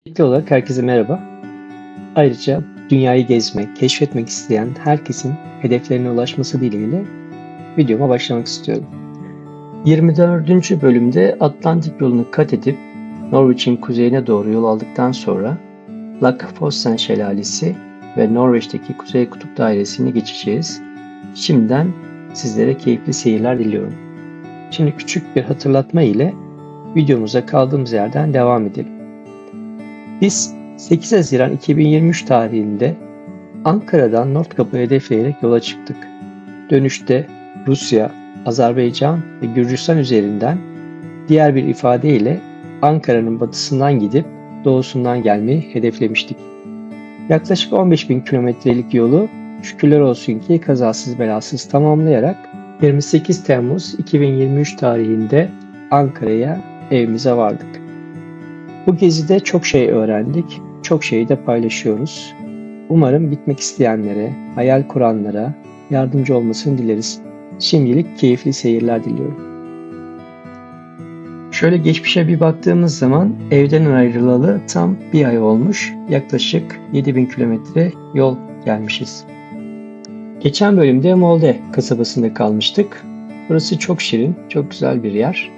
İlk olarak herkese merhaba. Ayrıca dünyayı gezmek, keşfetmek isteyen herkesin hedeflerine ulaşması dileğiyle videoma başlamak istiyorum. 24. bölümde Atlantik yolunu kat edip Norveç'in kuzeyine doğru yol aldıktan sonra Lac-Fossen Şelalesi ve Norveç'teki Kuzey Kutup Dairesi'ni geçeceğiz. Şimdiden sizlere keyifli seyirler diliyorum. Şimdi küçük bir hatırlatma ile videomuza kaldığımız yerden devam edelim. Biz 8 Haziran 2023 tarihinde Ankara'dan Nordkapı hedefleyerek yola çıktık. Dönüşte Rusya, Azerbaycan ve Gürcistan üzerinden diğer bir ifadeyle Ankara'nın batısından gidip doğusundan gelmeyi hedeflemiştik. Yaklaşık 15.000 kilometrelik yolu şükürler olsun ki kazasız belasız tamamlayarak 28 Temmuz 2023 tarihinde Ankara'ya, evimize vardık. Bu gezide çok şey öğrendik, çok şeyi de paylaşıyoruz. Umarım gitmek isteyenlere, hayal kuranlara yardımcı olmasını dileriz. Şimdilik keyifli seyirler diliyorum. Şöyle geçmişe bir baktığımız zaman evden ayrılalı tam bir ay olmuş. Yaklaşık 7.000 kilometre yol gelmişiz. Geçen bölümde Molde kasabasında kalmıştık. Burası çok şirin, çok güzel bir yer.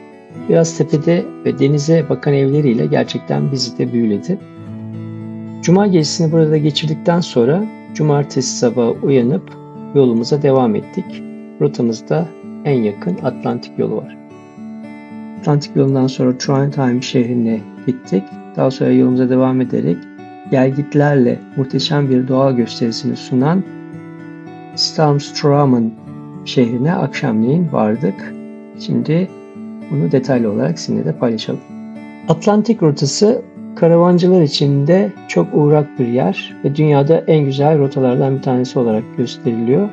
Biraz tepede ve denize bakan evleriyle gerçekten bizi de büyüledi. Cuma gecesini burada geçirdikten sonra cumartesi sabahı uyanıp yolumuza devam ettik. Rotamızda en yakın Atlantik yolu var. Atlantik yolundan sonra Trondheim şehrine gittik. Daha sonra yolumuza devam ederek gelgitlerle muhteşem bir doğal gösterisini sunan Stamstromen şehrine akşamleyin vardık. Şimdi bunu detaylı olarak sizinle de paylaşalım. Atlantik rotası karavancılar için de çok uğrak bir yer ve dünyada en güzel rotalardan bir tanesi olarak gösteriliyor.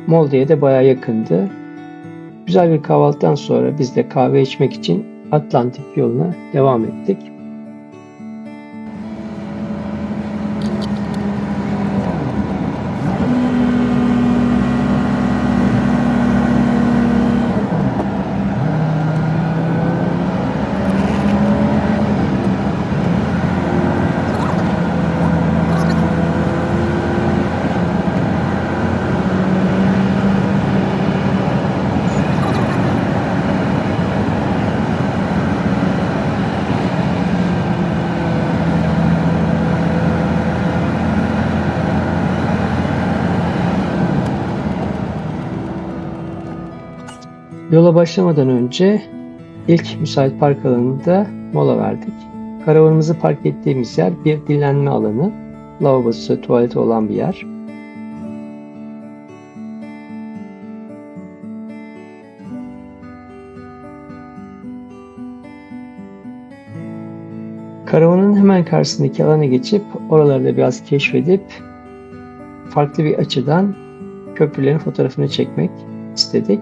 Molde'ye de bayağı yakındı. Güzel bir kahvaltıdan sonra biz de kahve içmek için Atlantik yoluna devam ettik. Yola başlamadan önce ilk müsait park alanında mola verdik. Karavanımızı park ettiğimiz yer bir dinlenme alanı, lavabosu, tuvaleti olan bir yer. Karavanın hemen karşısındaki alana geçip oralarda biraz keşfedip farklı bir açıdan köprülerin fotoğrafını çekmek istedik.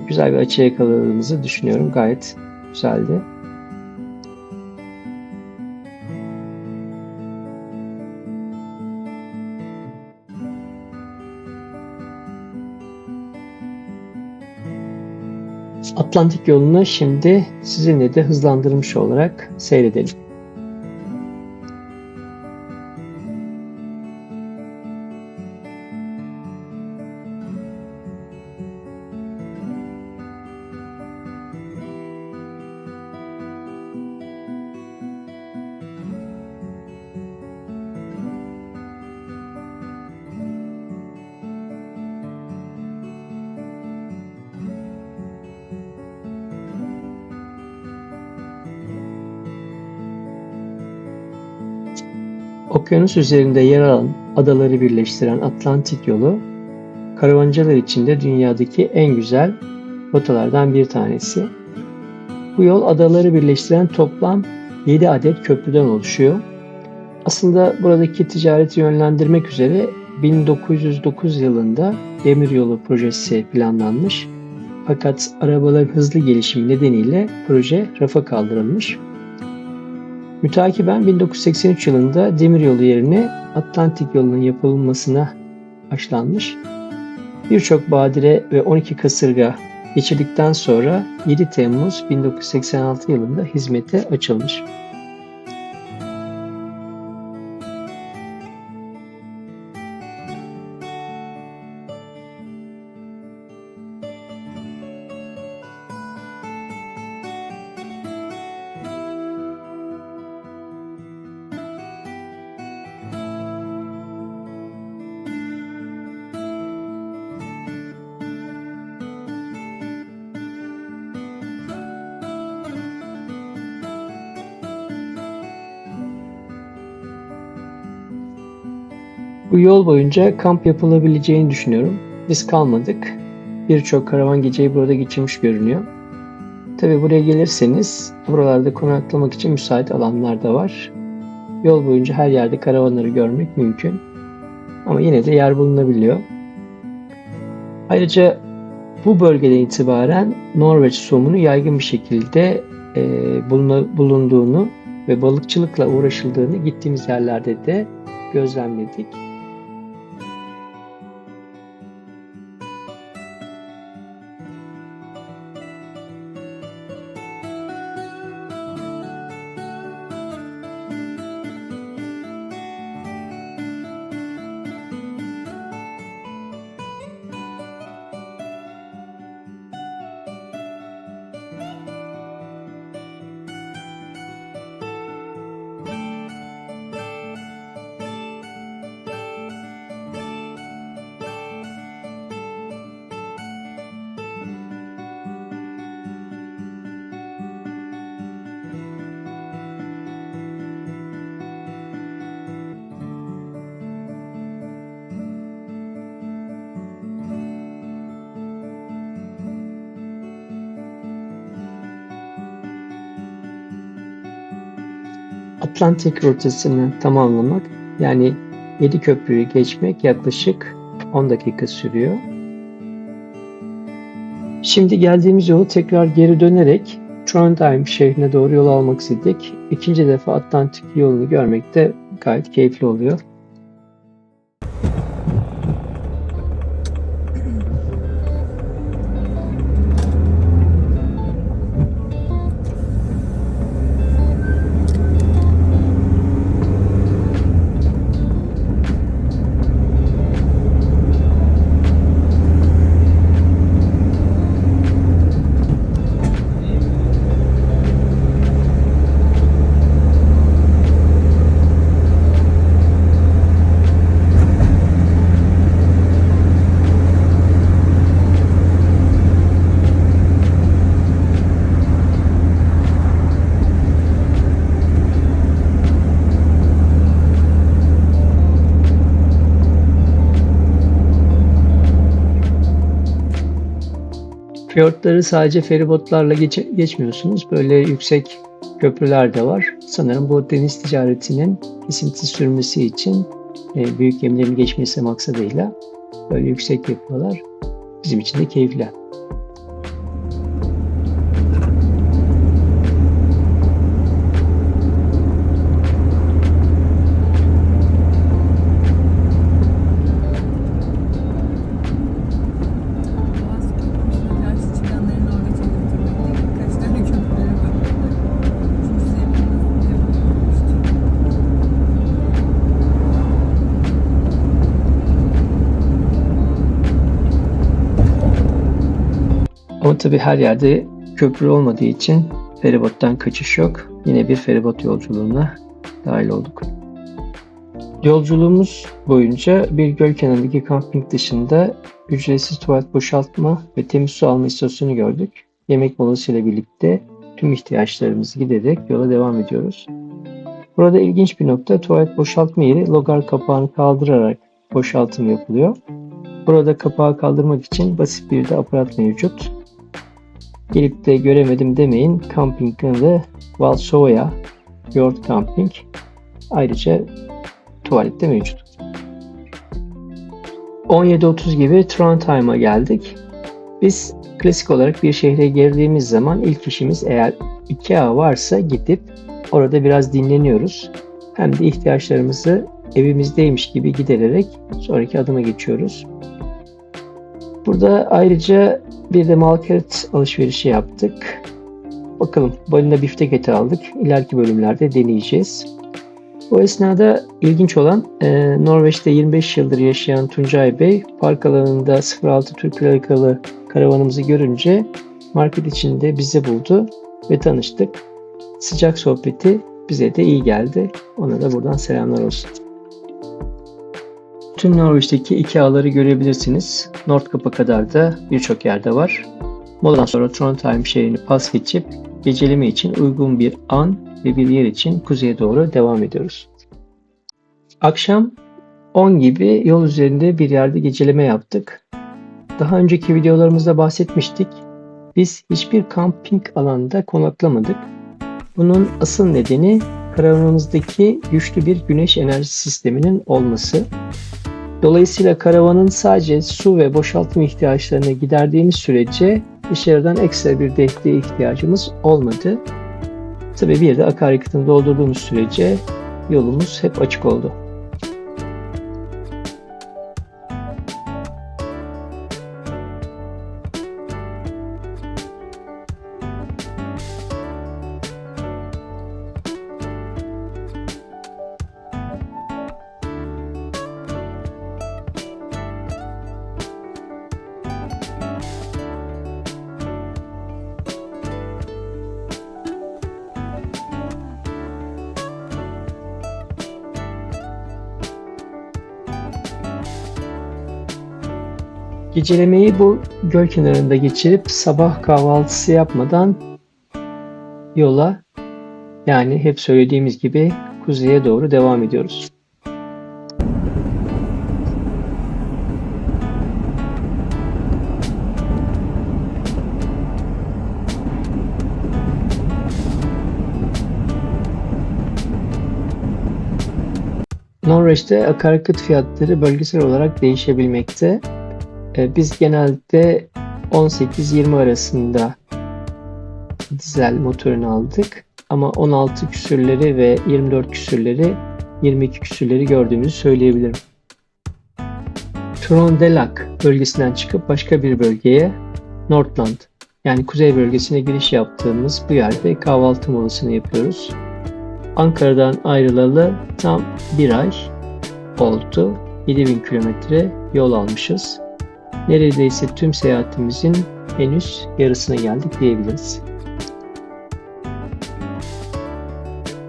Güzel bir açı yakaladığımızı düşünüyorum. Gayet güzeldi. Atlantik yolunu şimdi sizinle de hızlandırmış olarak seyredelim. Okyanus üzerinde yer alan adaları birleştiren Atlantik yolu, karavancılar için de dünyadaki en güzel rotalardan bir tanesi. Bu yol adaları birleştiren toplam 7 adet köprüden oluşuyor. Aslında buradaki ticareti yönlendirmek üzere 1909 yılında demiryolu projesi planlanmış. Fakat arabaların hızlı gelişimi nedeniyle proje rafa kaldırılmış. Mütakiben 1983 yılında demiryolu yerine Atlantik yolunun yapılmasına başlanmış. Birçok badire ve 12 kasırga geçirdikten sonra 7 Temmuz 1986 yılında hizmete açılmış. Bu yol boyunca kamp yapılabileceğini düşünüyorum. Biz kalmadık. Birçok karavan geceyi burada geçirmiş görünüyor. Tabi buraya gelirseniz buralarda konaklamak için müsait alanlar da var. Yol boyunca her yerde karavanları görmek mümkün. Ama yine de yer bulunabiliyor. Ayrıca bu bölgeden itibaren Norveç somunu yaygın bir şekilde bulunduğunu ve balıkçılıkla uğraşıldığını gittiğimiz yerlerde de gözlemledik. Atlantik rotasını tamamlamak, yani 7 köprüyü geçmek yaklaşık 10 dakika sürüyor. Şimdi geldiğimiz yolu tekrar geri dönerek Trondheim şehrine doğru yol almak istedik. İkinci defa Atlantik yolunu görmek de gayet keyifli oluyor. Fiyortları sadece feribotlarla geçmiyorsunuz. Böyle yüksek köprüler de var. Sanırım bu deniz ticaretinin kesinti sürmesi için büyük gemilerin geçmesi maksadıyla böyle yüksek yapıyorlar. Bizim için de keyifli. Ama tabii her yerde köprü olmadığı için feribottan kaçış yok. Yine bir feribot yolculuğuna dahil olduk. Yolculuğumuz boyunca bir göl kenarındaki kamping dışında ücretsiz tuvalet boşaltma ve temiz su alma istasyonu gördük. Yemek molasıyla birlikte tüm ihtiyaçlarımızı giderek yola devam ediyoruz. Burada ilginç bir nokta, tuvalet boşaltma yeri logar kapağını kaldırarak boşaltım yapılıyor. Burada kapağı kaldırmak için basit bir de aparat mevcut. Gelip de göremedim demeyin. Camping'in adı Valsoya Fjord Camping. Ayrıca tuvalet de mevcut. 17.30 gibi Trondheim'a geldik. Biz klasik olarak bir şehre girdiğimiz zaman ilk işimiz, eğer IKEA varsa gidip orada biraz dinleniyoruz. Hem de ihtiyaçlarımızı evimizdeymiş gibi gidererek sonraki adıma geçiyoruz. Burada ayrıca bir de market alışverişi yaptık. Bakalım, balina biftek eti aldık. İleriki bölümlerde deneyeceğiz. Bu esnada ilginç olan Norveç'te 25 yıldır yaşayan Tuncay Bey park alanında 06 Türk plakalı karavanımızı görünce market içinde bizi buldu ve tanıştık. Sıcak sohbeti bize de iyi geldi. Ona da buradan selamlar olsun. Tüm Norveç'teki IKEA'ları görebilirsiniz. Nordkapp'a kadar da birçok yerde var. Moladan sonra Trondheim şehrini pas geçip geceleme için uygun bir an ve bir yer için kuzeye doğru devam ediyoruz. Akşam 10 gibi yol üzerinde bir yerde geceleme yaptık. Daha önceki videolarımızda bahsetmiştik. Biz hiçbir kamping alanında konaklamadık. Bunun asıl nedeni karavanımızdaki güçlü bir güneş enerji sisteminin olması. Dolayısıyla karavanın sadece su ve boşaltım ihtiyaçlarını giderdiğimiz sürece dışarıdan ekstra bir desteğe ihtiyacımız olmadı. Tabii bir de akaryakıtını doldurduğumuz sürece yolumuz hep açık oldu. Gecelemeyi bu göl kenarında geçirip sabah kahvaltısı yapmadan yola, yani hep söylediğimiz gibi kuzeye doğru devam ediyoruz. Norveç'te akaryakıt fiyatları bölgesel olarak değişebilmekte. Biz genelde 18-20 arasında dizel motorunu aldık. Ama 16 küsürleri ve 24 küsürleri, 22 küsürleri gördüğümüzü söyleyebilirim. Trondelag bölgesinden çıkıp başka bir bölgeye, Nordland, yani kuzey bölgesine giriş yaptığımız bu yerde kahvaltı molasını yapıyoruz. Ankara'dan ayrılalı tam bir ay oldu. 7000 kilometre yol almışız. Neredeyse tüm seyahatimizin henüz yarısına geldik diyebiliriz.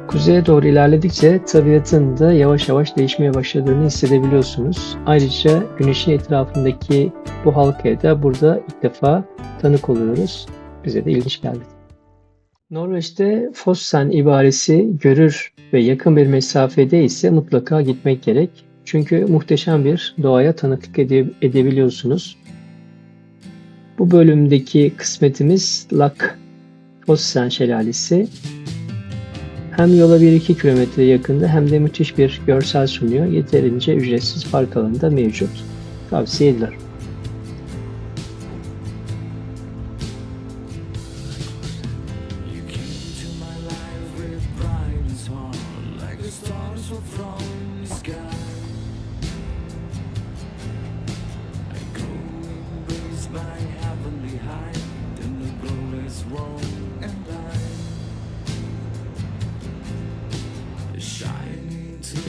Kuzeye doğru ilerledikçe tabiatın da yavaş yavaş değişmeye başladığını hissedebiliyorsunuz. Ayrıca güneşin etrafındaki bu halkaya da burada ilk defa tanık oluyoruz. Bize de ilginç geldi. Norveç'te Fossen ibaresi görür ve yakın bir mesafede ise mutlaka gitmek gerek. Çünkü muhteşem bir doğaya tanıklık edebiliyorsunuz. Bu bölümdeki kısmetimiz Lak Fossen Şelalesi. Hem yola 1-2 kilometre yakında hem de müthiş bir görsel sunuyor. Yeterince ücretsiz park alanı da mevcut. Tavsiye edilir.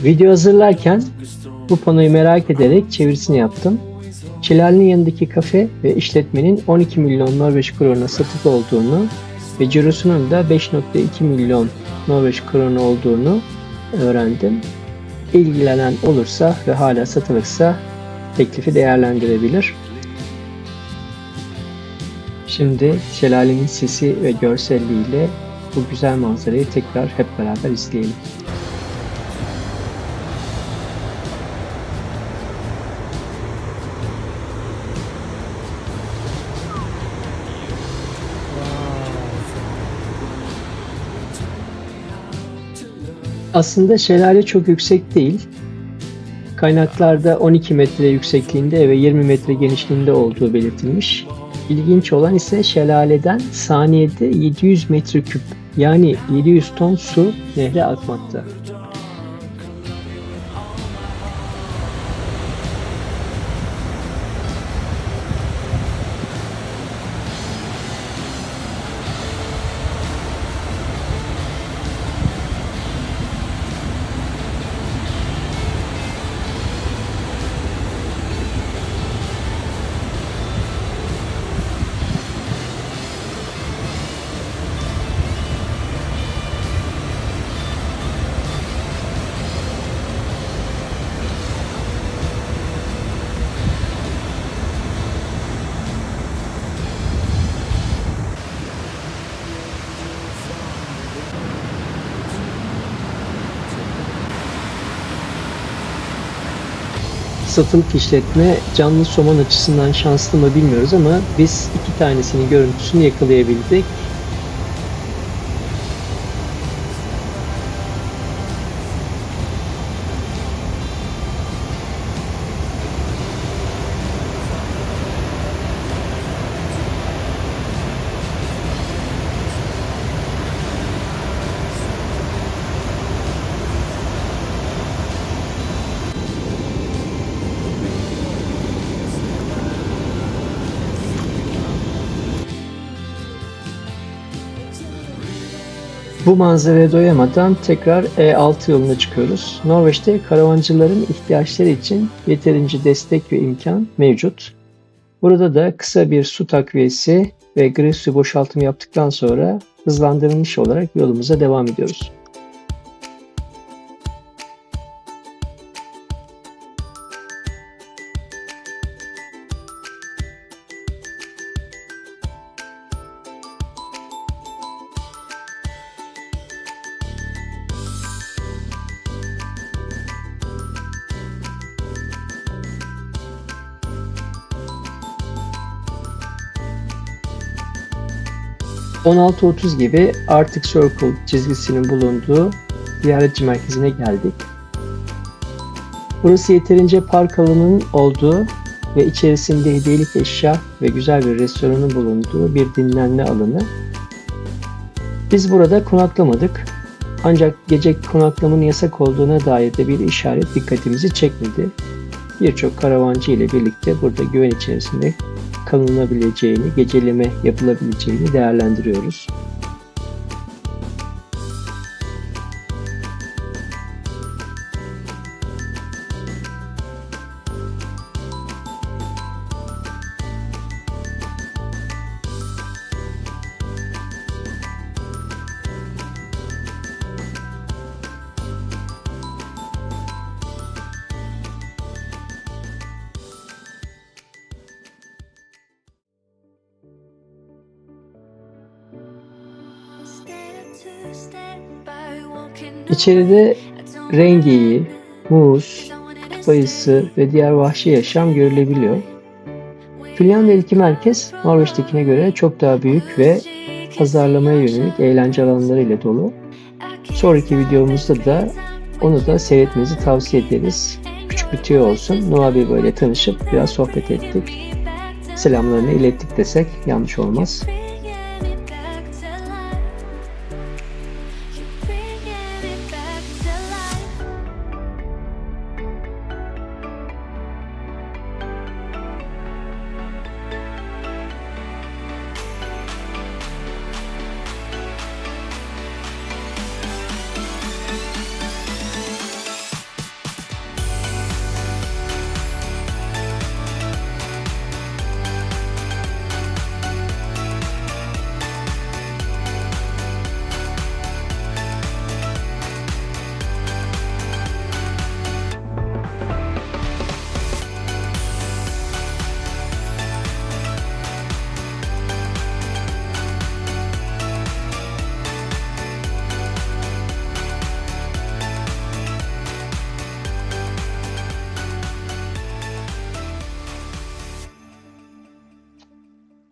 Video hazırlarken bu panoyu merak ederek çevirisini yaptım. Şelalenin yanındaki kafe ve işletmenin 12 milyon Norveç krona satık olduğunu ve cirosunun da 5,2 milyon Norveç krona olduğunu öğrendim. İlgilenen olursa ve hala satılıksa teklifi değerlendirebilir. Şimdi şelalenin sesi ve görselliğiyle bu güzel manzarayı tekrar hep beraber izleyelim. Aslında şelale çok yüksek değil. Kaynaklarda 12 metre yüksekliğinde ve 20 metre genişliğinde olduğu belirtilmiş. İlginç olan ise şelaleden saniyede 700 metreküp, yani 700 ton su nehre akmakta. satılık işletme canlı somon açısından şanslı mı bilmiyoruz ama biz 2 tanesinin görüntüsünü yakalayabildik. Bu manzaraya doyamadan tekrar E6 yoluna çıkıyoruz. Norveç'te karavancıların ihtiyaçları için yeterince destek ve imkan mevcut. Burada da kısa bir su takviyesi ve gri su boşaltımı yaptıktan sonra hızlandırılmış olarak yolumuza devam ediyoruz. ...16.30 gibi Arctic Circle çizgisinin bulunduğu ziyaretçi merkezine geldik. Burası yeterince park alanının olduğu ve içerisinde hediyelik eşya ve güzel bir restoranın bulunduğu bir dinlenme alanı. Biz burada konaklamadık. Ancak gece konaklamanın yasak olduğuna dair de bir işaret dikkatimizi çekmedi. Birçok karavancı ile birlikte burada güven içerisinde kalınabileceğini, geceleme yapılabileceğini değerlendiriyoruz. İçeride rengeyi, muz, kutup ayısı ve diğer vahşi yaşam görülebiliyor. Finlandiya'daki merkez Norveç'tekine göre çok daha büyük ve pazarlamaya yönelik eğlence alanlarıyla dolu. Sonraki videomuzda da onu da seyretmenizi tavsiye ederiz. Küçük bir tüyo olsun. Noah Bey böyle tanışıp biraz sohbet ettik. Selamlarını ilettik desek yanlış olmaz.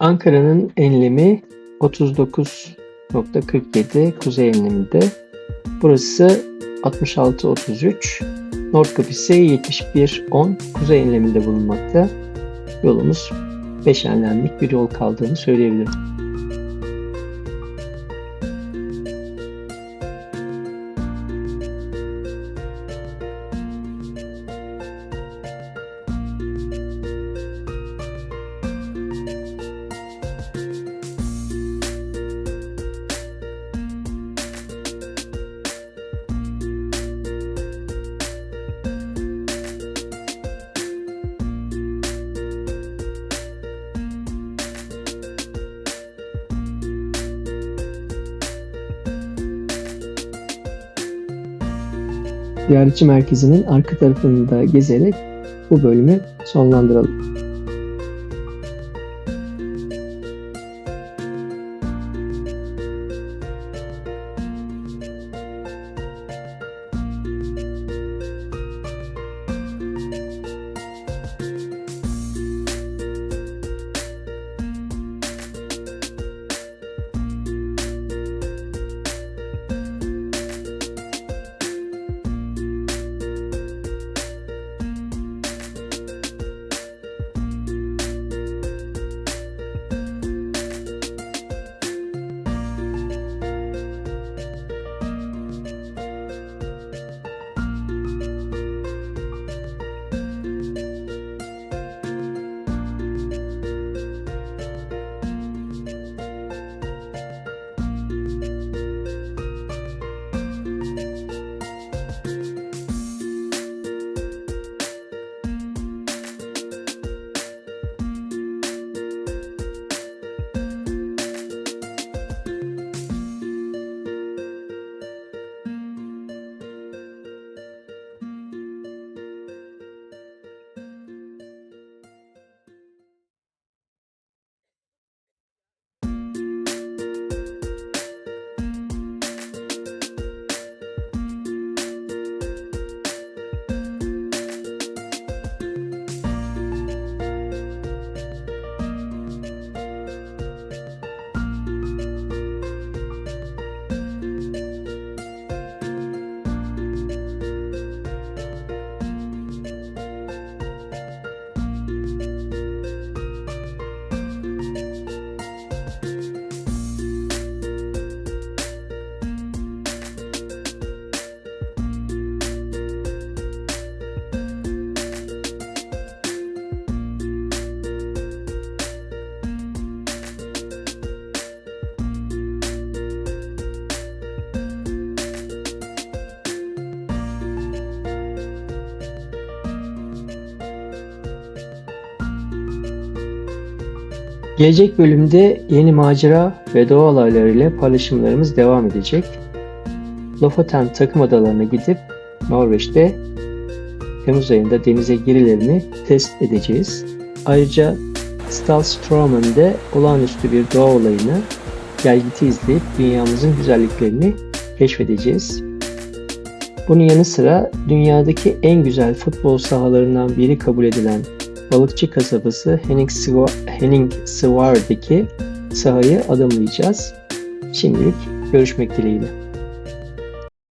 Ankara'nın enlemi 39.47 kuzey enleminde. Burası 66.33. Nordkap ise 71.10 kuzey enleminde bulunmakta. Yolumuz 5 enlemlik bir yol kaldığını söyleyebilirim. Ziyaretçi merkezinin arka tarafını da gezerek bu bölümü sonlandıralım. Gelecek bölümde yeni macera ve doğa olaylarıyla paylaşımlarımız devam edecek. Lofoten takım adalarına gidip Norveç'te Temmuz ayında denize girilerini test edeceğiz. Ayrıca Stalstromen'de olağanüstü bir doğa olayını gelgiti izleyip dünyamızın güzelliklerini keşfedeceğiz. Bunun yanı sıra dünyadaki en güzel futbol sahalarından biri kabul edilen balıkçı kasabası Henningsvær'deki sahayı adımlayacağız. Şimdilik görüşmek dileğiyle.